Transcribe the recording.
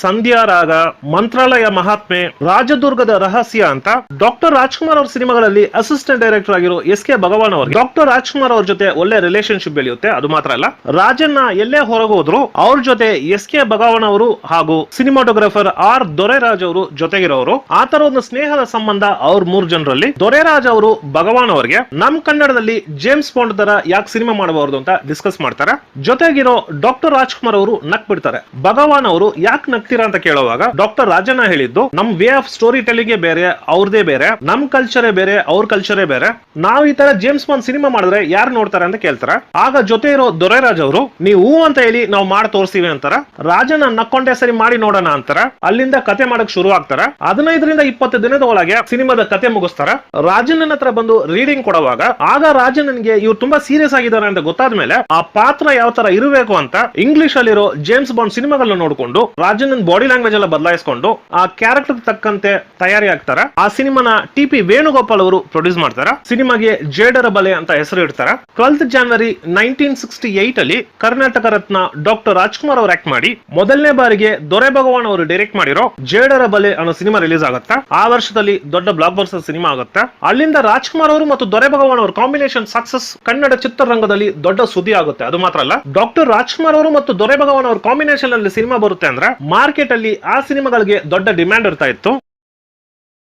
ಸಂಧ್ಯಾ ರಾಗ, ಮಂತ್ರಾಲಯ ಮಹಾತ್ಮೆ, ರಾಜದುರ್ಗದ ರಹಸ್ಯ ಅಂತ ಡಾಕ್ಟರ್ ರಾಜ್ಕುಮಾರ್ ಅವ್ರ ಸಿನಿಮಾಗಳಲ್ಲಿ ಅಸಿಸ್ಟೆಂಟ್ ಡೈರೆಕ್ಟರ್ ಆಗಿರೋ ಎಸ್.ಕೆ. ಭಗವಾನ್ ಅವ್ರಿಗೆ ಡಾಕ್ಟರ್ ರಾಜ್ಕುಮಾರ್ ಅವ್ರ ಜೊತೆ ಒಳ್ಳೆ ರಿಲೇಶನ್ಶಿಪ್ ಬೆಳೆಯುತ್ತೆ. ಅದು ಮಾತ್ರ ಅಲ್ಲ, ರಾಜನ್ನ ಎಲ್ಲೇ ಹೊರಗೋದ್ರು ಅವ್ರ ಜೊತೆ ಎಸ್.ಕೆ. ಭಗವಾನ್ ಅವರು ಹಾಗೂ ಸಿನಿಮಾಟೋಗ್ರಾಫರ್ ಆರ್ ದೊರೆರಾಜ್ ಅವರು ಜೊತೆಗಿರೋರು. ಆ ತರ ಒಂದು ಸ್ನೇಹದ ಸಂಬಂಧ ಅವ್ರ 3 ಜನರಲ್ಲಿ. ದೊರೆರಾಜ್ ಅವರು ಭಗವಾನ್ ಅವರಿಗೆ ನಮ್ ಕನ್ನಡದಲ್ಲಿ ಜೇಮ್ಸ್ ಬಾಂಡ್ ತರ ಯಾಕೆ ಸಿನಿಮಾ ಮಾಡಬಾರದು ಅಂತ ಡಿಸ್ಕಸ್ ಮಾಡ್ತಾರೆ. ಜೊತೆಗಿರೋ ಡಾಕ್ಟರ್ ರಾಜ್ಕುಮಾರ್ ಅವರು ನಕ್ ಬಿಡ್ತಾರೆ. ಭಗವಾನ್ ಅವರು ಯಾಕೆ ನಗ್ತೀರಾ ಅಂತ ಕೇಳುವಾಗ ಡಾಕ್ಟರ್ ರಾಜಣ್ಣ ಹೇಳಿದ್ದು, ನಮ್ ವೇ ಆಫ್ ಸ್ಟೋರಿ ಟೆಲ್ಲಿಂಗ್ ಬೇರೆ, ಅವ್ರದೇ ಬೇರೆ, ನಮ್ ಕಲ್ಚರೇ ಬೇರೆ, ಅವ್ರ ಕಲ್ಚರೇ ಬೇರೆ. ನಾವು ಈ ತರ ಜೇಮ್ಸ್ ಬಾಂಡ್ ಸಿನಿಮಾ ಮಾಡಿದ್ರೆ ಯಾರು ನೋಡ್ತಾರೆ ಅಂತ ಕೇಳ್ತಾರೆ. ಆಗ ಜೊತೆ ಇರೋ ದೊರೆರಾಜ್ ಅವರು ನೀವು ಅಂತ ಹೇಳಿ ನಾವು ಮಾಡಿ ತೋರಿಸ್ತೀವಿ ಅಂತಾರ. ರಾಜಣ್ಣ ನಕ್ಕೊಂಡೆ ಸರಿ ಮಾಡಿ ನೋಡೋಣ ಅಂತಾರ. ಅಲ್ಲಿಂದ ಕತೆ ಮಾಡಕ್ ಶುರು ಆಗ್ತಾರ. 15ರಿಂದ 20 ದಿನದ ಒಳಗೆ ಸಿನಿಮಾದ ಕತೆ ಮುಗಿಸ್ತಾರ. ರಾಜಣ್ಣನ ಹತ್ರ ಬಂದು ರೀಡಿಂಗ್ ಕೊಡುವಾಗ ಆಗ ರಾಜಣ್ಣನ್ಗೆ ಇವ್ರು ತುಂಬಾ ಸೀರಿಯಸ್ ಆಗಿದ್ದಾರೆ ಅಂತ ಗೊತ್ತಾದ್ಮೇಲೆ ಆ ಪಾತ್ರ ಯಾವ ತರ ಇರಬೇಕು ಅಂತ ಇಂಗ್ಲಿಷ್ ಅಲ್ಲಿರೋ ಜೇಮ್ಸ್ ಬಾಂಡ್ ಸಿನಿಮಾಗಳನ್ನ ನೋಡ್ಕೊಂಡು ರಾಜಣ್ಣನ್ ಬಾಡಿ ಲ್ಯಾಂಗ್ವೇಜ್ ಎಲ್ಲ ಬದಲಾಯಿಸಿಕೊಂಡು ಆ ಕ್ಯಾರೆಕ್ಟರ್ ತಕ್ಕಂತೆ ತಯಾರಿ ಆಗ್ತಾರ. ಆ ಸಿನಿಮಾನ ಟಿ.ಪಿ. ವೇಣುಗೋಪಾಲ್ ಅವರು ಪ್ರೊಡ್ಯೂಸ್ ಮಾಡ್ತಾರ. ಸಿನಿಮಾಗೆ ಜೇಡರ ಬಲೆ ಅಂತ ಹೆಸರು ಇಡ್ತಾರ. 12th January 1968 ಅಲ್ಲಿ ಕರ್ನಾಟಕ ರತ್ನ ಡಾಕ್ಟರ್ ರಾಜ್ಕುಮಾರ್ ಅವರು ಆಕ್ಟ್ ಮಾಡಿ ಮೊದಲನೇ ಬಾರಿಗೆ ದೊರೆ ಭಗವಾನ್ ಅವರು ಡೈರೆಕ್ಟ್ ಮಾಡಿರೋ ಜೇಡರ ಬಲೆ ಅನ್ನೋ ಸಿನಿಮಾ ರಿಲೀಸ್ ಆಗುತ್ತೆ. ಆ ವರ್ಷದಲ್ಲಿ ದೊಡ್ಡ ಬ್ಲಾಕ್ ಬಸ್ಟರ್ ಸಿನಿಮಾ ಆಗುತ್ತೆ. ಅಲ್ಲಿಂದ ರಾಜ್ಕುಮಾರ್ ಅವರು ಮತ್ತು ದೊರೆ ಭಗವಾನ್ ಅವರ ಕಾಂಬಿನೇಷನ್ ಸಕ್ಸಸ್ ಕನ್ನಡ ಚಿತ್ರರಂಗದಲ್ಲಿ ದೊಡ್ಡ ಸುದ್ದಿ ಆಗುತ್ತೆ. ಅದು ಮಾತ್ರ ಅಲ್ಲ, ಡಾಕ್ಟರ್ ರಾಜ್ಕುಮಾರ್ ಅವರು ಮತ್ತು ದೊರೆ ಭಗವಾನ್ ಅವರ ಕಾಂಬಿನೇಷನ್ ಅಲ್ಲಿ ಸಿನಿಮಾ ಬರುತ್ತೆ ಅಂದ್ರೆ ಮಾರ್ಕೆಟ್ ಅಲ್ಲಿ ಆ ಸಿನಿಮಾಗಳಿಗೆ ದೊಡ್ಡ ಡಿಮ್ಯಾಂಡ್ ಇರ್ತಾ ಇತ್ತು.